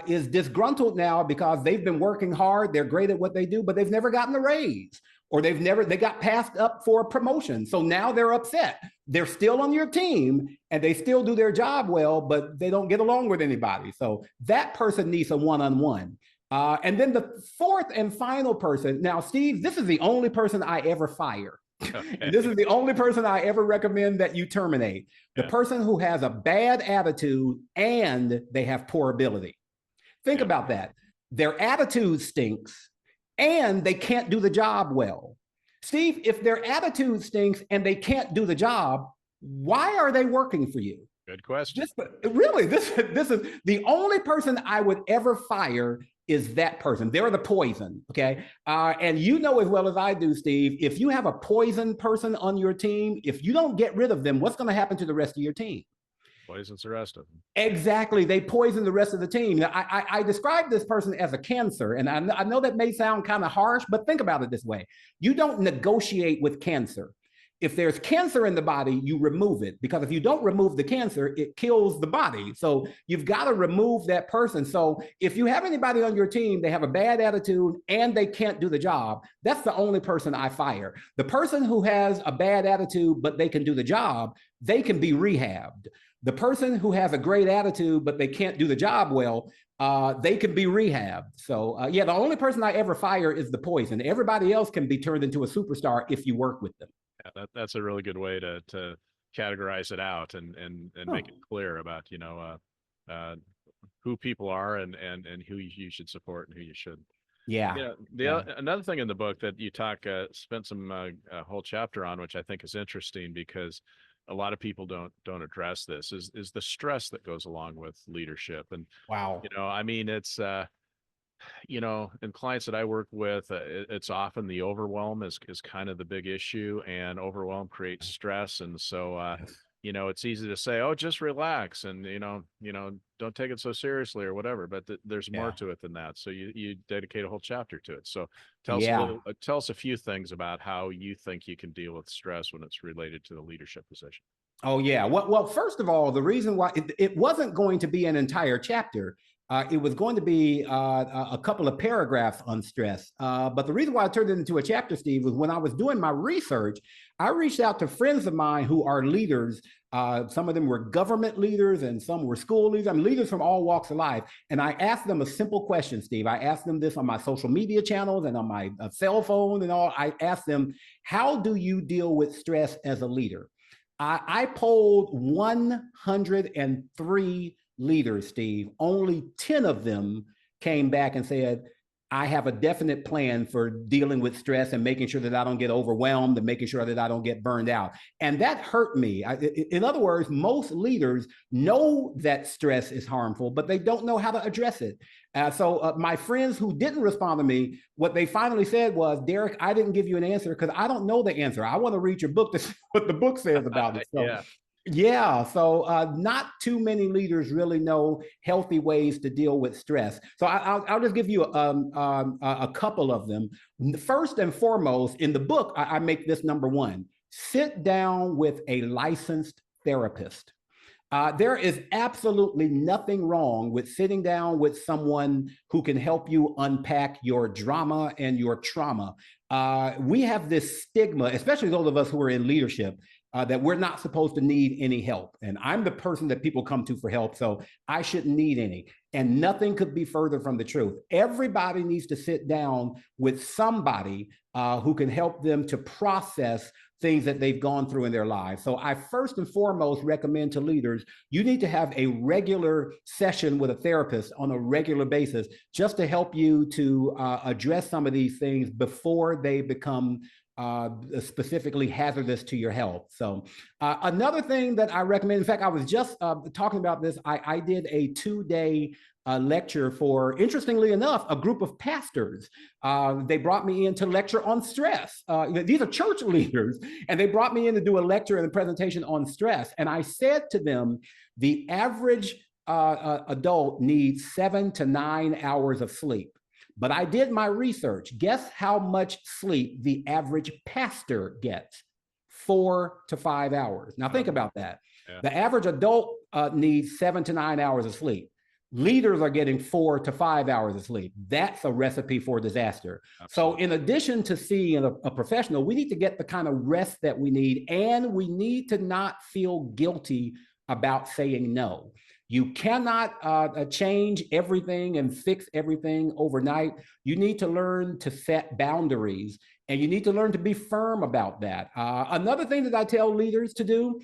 is disgruntled now because they've been working hard, they're great at what they do, but they've never gotten a raise, or they got passed up for a promotion. So now they're upset. They're still on your team and they still do their job well, but they don't get along with anybody. So that person needs a one-on-one. And then the fourth and final person. Now, Steve, this is the only person I ever fire. Okay. And this is the only person I ever recommend that you terminate. The person who has a bad attitude and they have poor ability. Think about that. Their attitude stinks and they can't do the job well. Steve, if their attitude stinks and they can't do the job, why are they working for you? Good question. Really, this is the only person I would ever fire is that person. They're the poison, okay? And you know as well as I do, Steve, if you have a poison person on your team, if you don't get rid of them, what's going to happen to the rest of your team? Poisons the rest of them. Exactly. They poison the rest of the team. Now, I describe this person as a cancer, and I know that may sound kind of harsh, but think about it this way. You don't negotiate with cancer. If there's cancer in the body, you remove it, because if you don't remove the cancer, it kills the body. So you've got to remove that person. So if you have anybody on your team, they have a bad attitude and they can't do the job, that's the only person I fire. The person who has a bad attitude, but they can do the job, they can be rehabbed. The person who has a great attitude, but they can't do the job well, they can be rehabbed. So yeah, the only person I ever fire is the poison. Everybody else can be turned into a superstar if you work with them. Yeah, that's a really good way to categorize it out and make it clear about, you know, who people are and who you should support and who you shouldn't. Yeah. Another thing in the book that you spent some a whole chapter on, which I think is interesting because a lot of people don't address this, is the stress that goes along with leadership. And wow, you know, I mean, it's you know, in clients that I work with, it's often the overwhelm is kind of the big issue, and overwhelm creates stress. And so, you know, it's easy to say, oh, just relax and, you know, don't take it so seriously or whatever, but there's more to it than that. So you dedicate a whole chapter to it. So tell us a few things about how you think you can deal with stress when it's related to the leadership position. Oh, yeah. Well, first of all, the reason why it wasn't going to be an entire chapter, it was going to be a couple of paragraphs on stress. But the reason why I turned it into a chapter, Steve, was when I was doing my research, I reached out to friends of mine who are leaders. Some of them were government leaders and some were school leaders. I mean, leaders from all walks of life. And I asked them a simple question, Steve. I asked them this on my social media channels and on my cell phone and all. I asked them, how do you deal with stress as a leader? I polled 103 leaders, Steve. Only 10 of them came back and said, I have a definite plan for dealing with stress and making sure that I don't get overwhelmed and making sure that I don't get burned out. And that hurt me. In other words, most leaders know that stress is harmful, but they don't know how to address it. So my friends who didn't respond to me, what they finally said was, Derrick, I didn't give you an answer because I don't know the answer. I want to read your book to see what the book says about it. So, so not too many leaders really know healthy ways to deal with stress. So I'll just give you a couple of them. First and foremost, in the book, I make this number one: sit down with a licensed therapist. There is absolutely nothing wrong with sitting down with someone who can help you unpack your drama and your trauma. We have this stigma, especially those of us who are in leadership, that we're not supposed to need any help. And I'm the person that people come to for help, so I shouldn't need any. And nothing could be further from the truth. Everybody needs to sit down with somebody who can help them to process things that they've gone through in their lives. So I first and foremost recommend to leaders, you need to have a regular session with a therapist on a regular basis, just to help you to address some of these things before they become specifically hazardous to your health. So another thing that I recommend, in fact, I was just talking about this. I did a 2-day lecture for, interestingly enough, a group of pastors. They brought me in to lecture on stress. These are church leaders, and they brought me in to do a lecture and a presentation on stress. And I said to them, the average adult needs 7 to 9 hours of sleep. But I did my research. Guess how much sleep the average pastor gets? 4 to 5 hours. Now think about that. Yeah. The average adult needs 7 to 9 hours of sleep. Leaders are getting 4 to 5 hours of sleep. That's a recipe for disaster. Absolutely. So in addition to seeing a professional, we need to get the kind of rest that we need, and we need to not feel guilty about saying no. You cannot change everything and fix everything overnight. You need to learn to set boundaries, and you need to learn to be firm about that. Another thing that I tell leaders to do,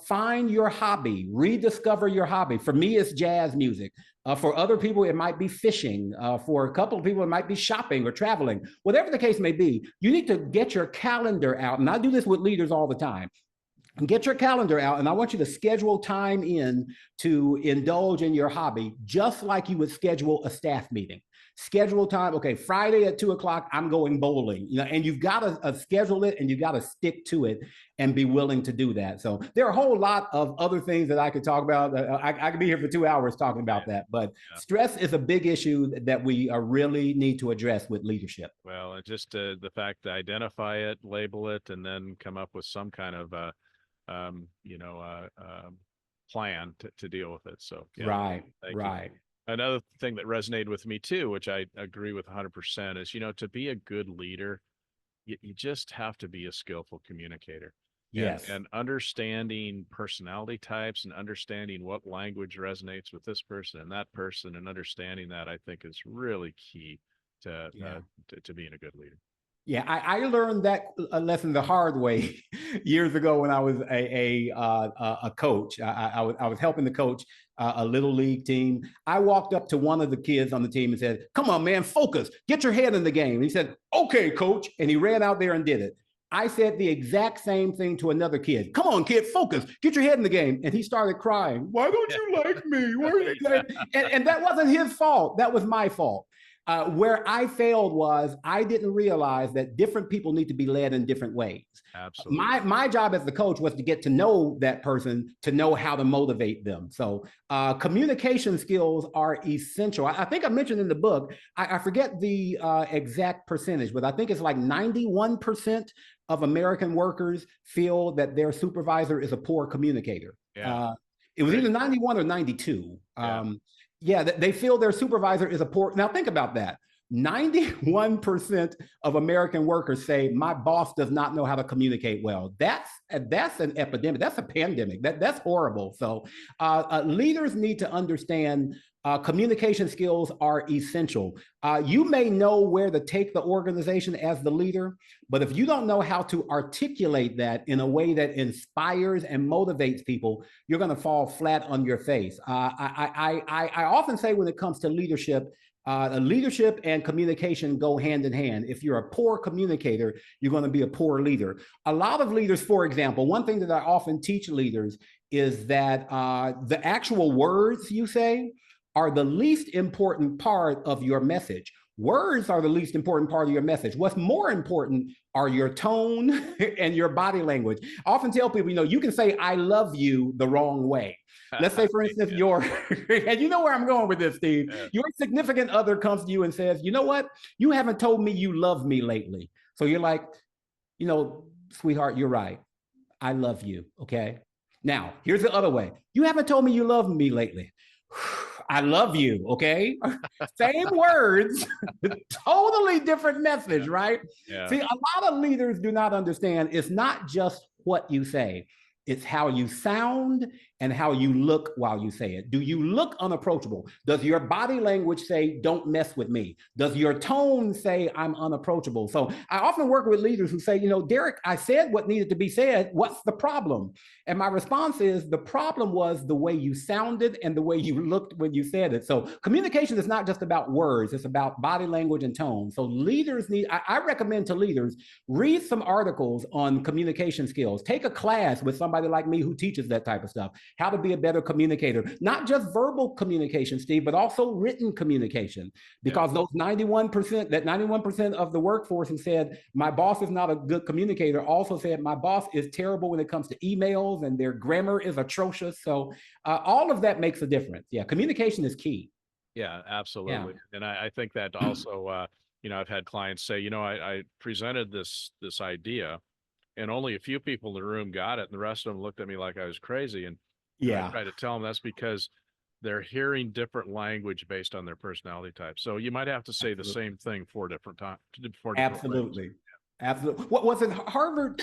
find your hobby, rediscover your hobby. For me, it's jazz music. For other people, it might be fishing. For a couple of people, it might be shopping or traveling. Whatever the case may be, you need to get your calendar out. And I do this with leaders all the time. Get your calendar out, and I want you to schedule time in to indulge in your hobby, just like you would schedule a staff meeting. schedule time. Okay, Friday at 2 o'clock, I'm going bowling. And you've got to schedule it, and you've got to stick to it and be willing to do that. So there are a whole lot of other things that I could talk about. I could be here for 2 hours talking about that, but stress is a big issue that we really need to address with leadership. Well, and just the fact to identify it, label it, and then come up with some kind of plan to deal with it. So right. Another thing that resonated with me too, which I agree with 100%, is to be a good leader, you just have to be a skillful communicator. Yes. And understanding personality types and understanding what language resonates with this person and that person, and understanding that, I think, is really key to being a good leader. Yeah, I learned that lesson the hard way years ago when I was a coach. I was helping to coach a little league team. I walked up to one of the kids on the team and said, "Come on, man, focus, get your head in the game." And he said, "Okay, coach," and he ran out there and did it. I said the exact same thing to another kid. "Come on, kid, focus, get your head in the game." And he started crying. "Why don't you like me?" And that wasn't his fault. That was my fault. Where I failed was I didn't realize that different people need to be led in different ways. Absolutely. My job as the coach was to get to know that person, to know how to motivate them. So communication skills are essential. I think I mentioned in the book, I forget the exact percentage, but I think it's like 91% of American workers feel that their supervisor is a poor communicator. Yeah. It was either 91 or 92. They feel their supervisor is a poor. Now think about that. 91% of American workers say my boss does not know how to communicate well. That's an epidemic. That's a pandemic. That's horrible. So leaders need to understand communication skills are essential. You may know where to take the organization as the leader, but if you don't know how to articulate that in a way that inspires and motivates people, you're going to fall flat on your face. I often say when it comes to leadership, leadership and communication go hand in hand. If you're a poor communicator, you're going to be a poor leader. A lot of leaders, for example, one thing that I often teach leaders is that the actual words you say are the least important part of your message. Words are the least important part of your message. What's more important are your tone and your body language. I often tell people, you can say "I love you" the wrong way. Let's say, for instance, and you know where I'm going with this, Steve. Your significant other comes to you and says, "You know what? You haven't told me you love me lately." So you're like, "Sweetheart, you're right. I love you." Okay. Now, here's the other way. "You haven't told me you love me lately." "I love you." Okay. Same words, totally different message, right? Yeah. See, a lot of leaders do not understand it's not just what you say, it's how you sound and how you look while you say it. Do you look unapproachable? Does your body language say "don't mess with me"? Does your tone say "I'm unapproachable"? So I often work with leaders who say, "Derrick, I said what needed to be said. What's the problem?" And my response is, the problem was the way you sounded and the way you looked when you said it. So communication is not just about words, it's about body language and tone. So leaders I recommend to leaders, read some articles on communication skills. Take a class with somebody like me who teaches that type of stuff. How to be a better communicator, not just verbal communication, Steve, but also written communication. Because those 91% of the workforce who said my boss is not a good communicator also said my boss is terrible when it comes to emails and their grammar is atrocious. So all of that makes a difference. Yeah, communication is key. Yeah, absolutely. Yeah. And I think that also, I've had clients say, I presented this idea, and only a few people in the room got it, and the rest of them looked at me like I was crazy. And I try to tell them that's because they're hearing different language based on their personality type. So you might have to say the same thing 4 different times. Absolutely. Absolutely. What was it? Harvard?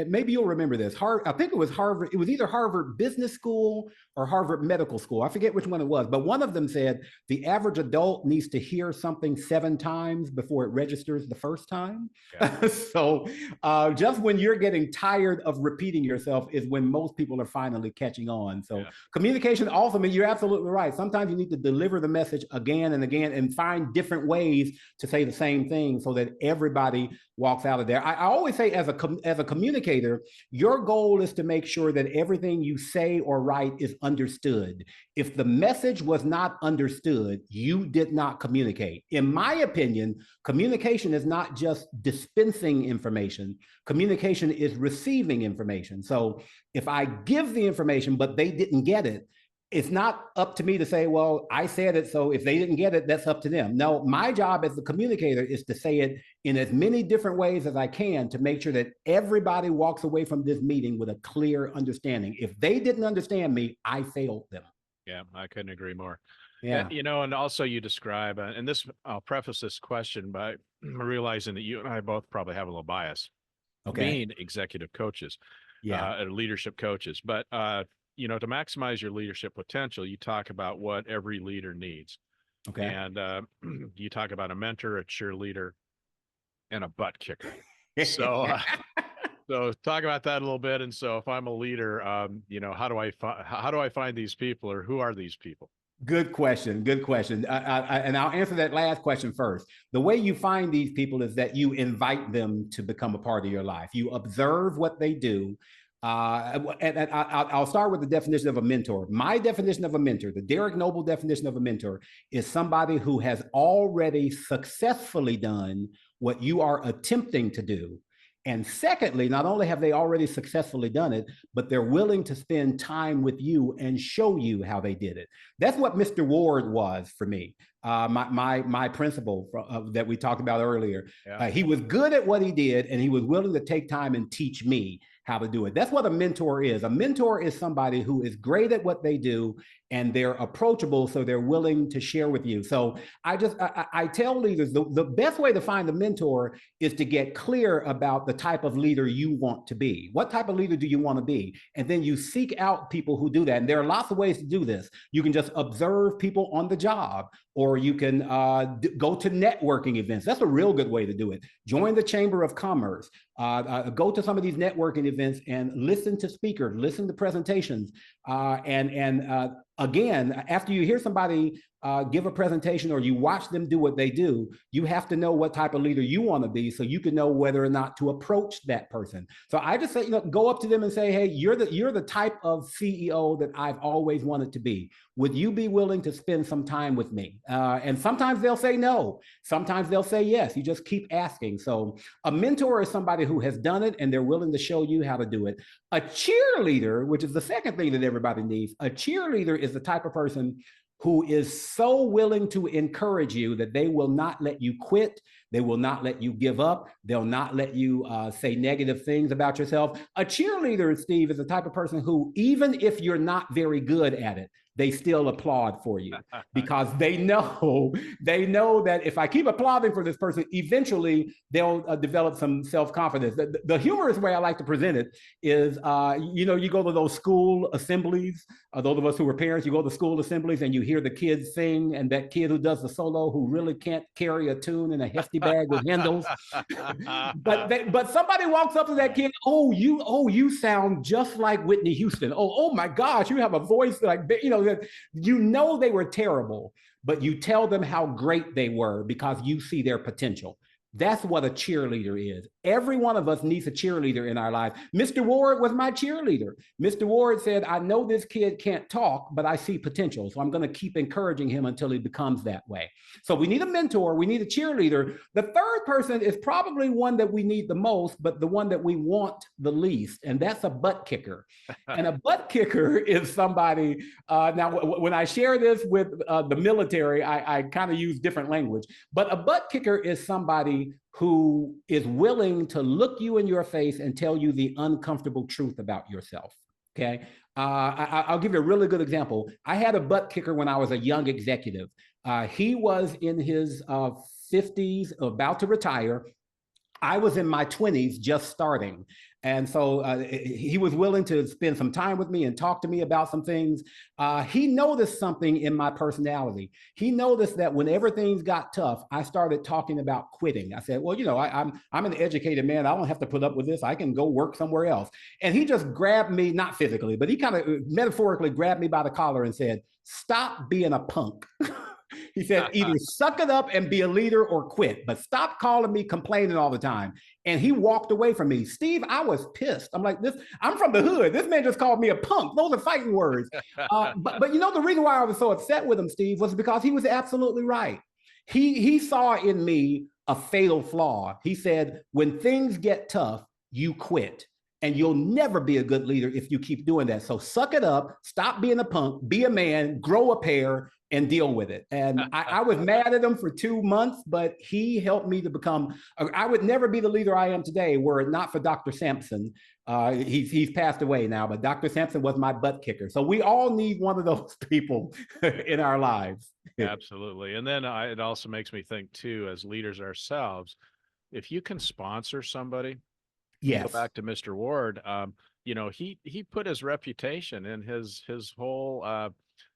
Maybe you'll remember this. I think it was Harvard. It was either Harvard Business School or Harvard Medical School. I forget which one it was, but one of them said the average adult needs to hear something 7 times before it registers the first time. Yeah. So just when you're getting tired of repeating yourself is when most people are finally catching on. So communication also, you're absolutely right. Sometimes you need to deliver the message again and again and find different ways to say the same thing so that everybody walks out of there. I always say, as a communicator, your goal is to make sure that everything you say or write is understood. If the message was not understood, you did not communicate. In my opinion, communication is not just dispensing information. Communication is receiving information. So if I give the information, but they didn't get it, it's not up to me to say, well, I said it, so if they didn't get it, that's up to them. No, my job as the communicator is to say it in as many different ways as I can to make sure that everybody walks away from this meeting with a clear understanding. If they didn't understand me, I failed them. Yeah, I couldn't agree more. Yeah. You know, and also you describe, and this, I'll preface this question by realizing that you and I both probably have a little bias, being executive coaches, leadership coaches. But, you know, to maximize your leadership potential, you talk about what every leader needs. Okay. And you talk about a mentor, a cheerleader, and a butt kicker. So, so talk about that a little bit. And so if I'm a leader, you know, how do I find these people, or who are these people? Good question. Good question. And I'll answer that last question first. The way you find these people is that you invite them to become a part of your life. You observe what they do. And I'll start with the definition of a mentor. My definition of a mentor, the Derrick Noble definition of a mentor, is somebody who has already successfully done what you are attempting to do. And secondly, not only have they already successfully done it, but they're willing to spend time with you and show you how they did it. That's what Mr. Ward was for me. My principal that we talked about earlier. Yeah. He was good at what he did, and he was willing to take time and teach me how to do it. That's what a mentor is. A mentor is somebody who is great at what they do, and they're approachable, so they're willing to share with you. So I tell leaders the best way to find a mentor is to get clear about the type of leader you want to be. What type of leader do you want to be? And then you seek out people who do that. And there are lots of ways to do this. You can just observe people on the job, or you can go to networking events. That's a real good way to do it. Join the Chamber of Commerce. Go to some of these networking events and listen to speakers, listen to presentations. Again, after you hear somebody give a presentation or you watch them do what they do, you have to know what type of leader you want to be so you can know whether or not to approach that person. So I just say, go up to them and say, hey, you're the type of CEO that I've always wanted to be. Would you be willing to spend some time with me? And sometimes they'll say no. Sometimes they'll say yes. You just keep asking. So a mentor is somebody who has done it and they're willing to show you how to do it. A cheerleader, which is the second thing that everybody needs, a cheerleader is the type of person who is so willing to encourage you that they will not let you quit. They will not let you give up. They'll not let you say negative things about yourself. A cheerleader, Steve, is the type of person who, even if you're not very good at it, they still applaud for you because they know that if I keep applauding for this person, eventually they'll develop some self-confidence. The humorous way I like to present it is, you go to those school assemblies, those of us who were parents, you go to school assemblies and you hear the kids sing, and that kid who does the solo who really can't carry a tune in a hefty bag with handles. but somebody walks up to that kid, you sound just like Whitney Houston. Oh my gosh, you have a voice like, they were terrible, but you tell them how great they were because you see their potential. That's what a cheerleader is. Every one of us needs a cheerleader in our life. Mr. Ward was my cheerleader. Mr. Ward said, I know this kid can't talk, but I see potential. So I'm going to keep encouraging him until he becomes that way. So we need a mentor. We need a cheerleader. The third person is probably one that we need the most, but the one that we want the least. And that's a butt kicker. And a butt kicker is somebody, now when I share this with the military, I kind of use different language, but a butt kicker is somebody who is willing to look you in your face and tell you the uncomfortable truth about yourself. Okay. I'll give you a really good example. I had a butt kicker when I was a young executive. He was in his 50s, about to retire. I was in my 20s, just starting. And so he was willing to spend some time with me and talk to me about some things. He noticed something in my personality. He noticed that whenever things got tough, I started talking about quitting. I said, well, I'm an educated man. I don't have to put up with this. I can go work somewhere else. And he just grabbed me, not physically, but he kind of metaphorically grabbed me by the collar and said, stop being a punk. He said, either suck it up and be a leader or quit, but stop calling me complaining all the time. And he walked away from me. Steve, I was pissed. I'm like, I'm from the hood. This man just called me a punk. Those are fighting words. But you know, the reason why I was so upset with him, Steve, was because he was absolutely right. He saw in me a fatal flaw. He said, when things get tough, you quit. And you'll never be a good leader if you keep doing that. So suck it up, stop being a punk, be a man, grow a pair, and deal with it. And I was mad at him for 2 months, but he helped me to become, I would never be the leader I am today were it not for Dr. Sampson. He's passed away now, but Dr. Sampson was my butt kicker. So we all need one of those people in our lives. Absolutely. And then it also makes me think too, as leaders ourselves, if you can sponsor somebody, yes. Go back to Mr. Ward, you know, he put his reputation and his whole,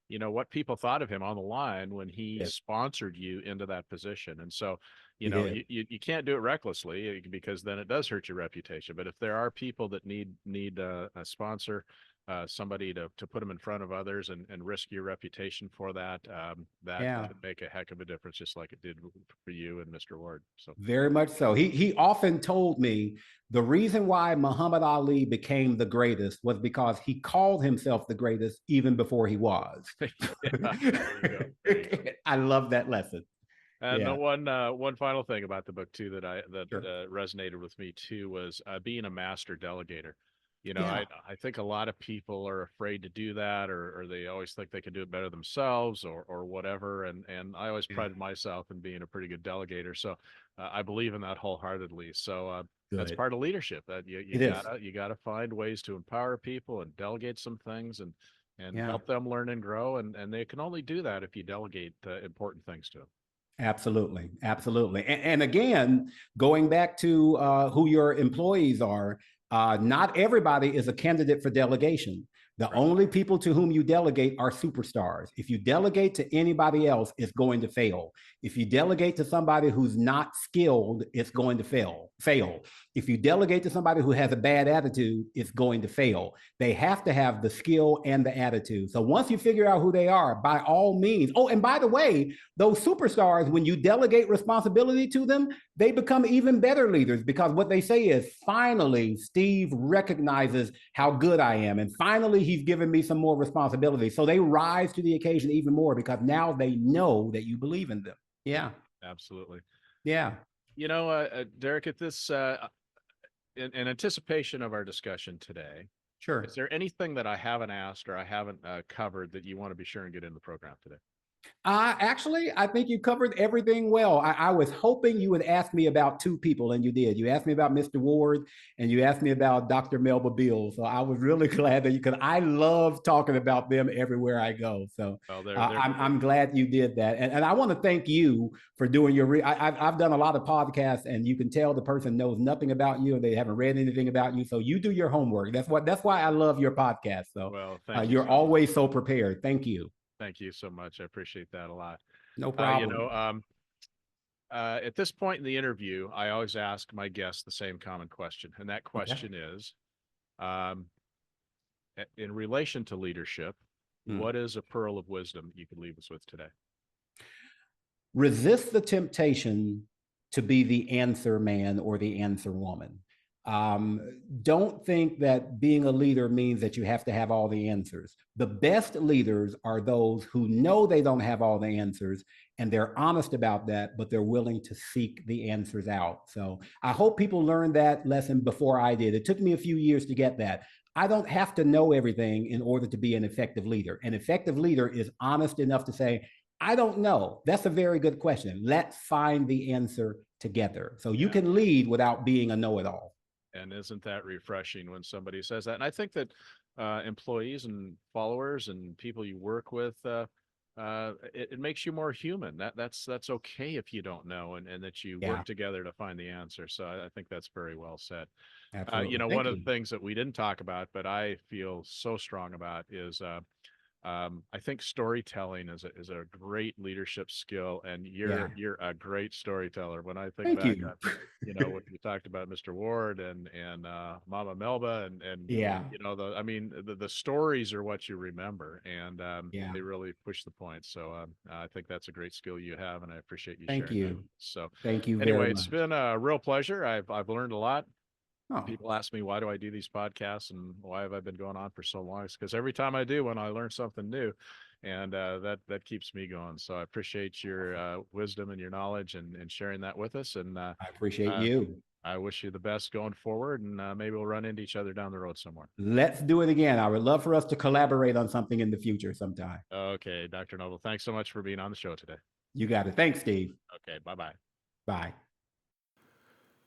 you know, what people thought of him on the line when he sponsored you into that position. And so, you know, you can't do it recklessly because then it does hurt your reputation. But if there are people that need a sponsor, somebody to put them in front of others and risk your reputation for that, that could make a heck of a difference, just like it did for you and Mr. Ward. So very much so. He often told me the reason why Muhammad Ali became the greatest was because he called himself the greatest even before he was. There you go. I love that lesson. And one final thing about the book too that resonated with me too was being a master delegator. You know, I think a lot of people are afraid to do that, or they always think they can do it better themselves, or whatever. And I always prided myself in being a pretty good delegator. So I believe in that wholeheartedly. So that's part of leadership. That you gotta find ways to empower people and delegate some things and help them learn and grow. And they can only do that if you delegate important things to them. Absolutely. Absolutely. And again, going back to who your employees are, not everybody is a candidate for delegation. The only people to whom you delegate are superstars. If you delegate to anybody else, it's going to fail. If you delegate to somebody who's not skilled, it's going to fail. If you delegate to somebody who has a bad attitude, it's going to fail. They have to have the skill and the attitude. So once you figure out who they are, by all means. Oh, and by the way, those superstars, when you delegate responsibility to them, they become even better leaders because what they say is, finally, Steve recognizes how good I am. And finally, he's given me some more responsibility. So they rise to the occasion even more because now they know that you believe in them. Yeah. Absolutely. Yeah. You know, Derrick, at this, in anticipation of our discussion today, sure. Is there anything that I haven't asked or I haven't covered that you want to be sure and get in the program today? Actually, I think you covered everything well. I was hoping you would ask me about two people, and you did. You asked me about Mr. Ward, and you asked me about Dr. Melba Beal. So I was really glad that because I love talking about them everywhere I go. So I'm glad you did that. And I want to thank you for doing your, I've done a lot of podcasts, and you can tell the person knows nothing about you and they haven't read anything about you. So you do your homework. That's why I love your podcast. So you're always so prepared. Thank you. Thank you so much. I appreciate that a lot. No problem. You know, at this point in the interview, I always ask my guests the same common question. And that question is, in relation to leadership, what is a pearl of wisdom you could leave us with today? Resist the temptation to be the answer man or the answer woman. Don't think that being a leader means that you have to have all the answers. The best leaders are those who know they don't have all the answers and they're honest about that, but they're willing to seek the answers out. So I hope people learned that lesson before I did. It took me a few years to get that. I don't have to know everything in order to be an effective leader. An effective leader is honest enough to say, I don't know. That's a very good question. Let's find the answer together. So you can lead without being a know-it-all. And isn't that refreshing when somebody says that? And I think that employees and followers and people you work with, it makes you more human. That's okay if you don't know, and that you work together to find the answer. So I think that's very well said. Absolutely. You know, one of the things that we didn't talk about, but I feel so strong about is I think storytelling is a great leadership skill, and Yeah. you're a great storyteller. When I think Thank back you. on, what you talked about, Mr. Ward and Mama Melba, and Yeah. the stories are what you remember, and Yeah. they really push the point. So I think that's a great skill you have, and I appreciate you Thank sharing that. you. So Thank you very anyway, it's much. been a real pleasure. I've learned a lot. Oh, People ask me, why do I do these podcasts and why have I been going on for so long? It's because every time I do one, I learn something new, and that keeps me going. So I appreciate your wisdom and your knowledge and sharing that with us. And I appreciate uh, you. I wish you the best going forward, and maybe we'll run into each other down the road somewhere. Let's do it again. I would love for us to collaborate on something in the future sometime. Okay, Dr. Noble, thanks so much for being on the show today. You got it. Thanks, Steve. Okay, bye-bye. Bye.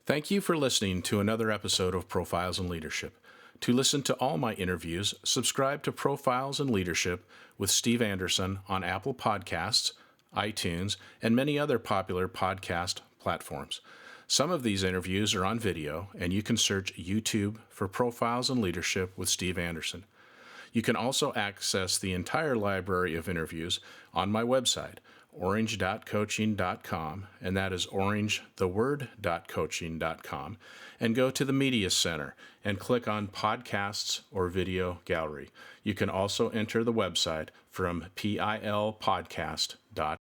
Thank you for listening to another episode of Profiles in Leadership. To listen to all my interviews, subscribe to Profiles in Leadership with Steve Anderson on Apple Podcasts, iTunes, and many other popular podcast platforms. Some of these interviews are on video, and you can search YouTube for Profiles in Leadership with Steve Anderson. You can also access the entire library of interviews on my website, orange.coaching.com, and that is orangetheword.coaching.com, and go to the Media Center and click on Podcasts or Video Gallery. You can also enter the website from pilpodcast.com.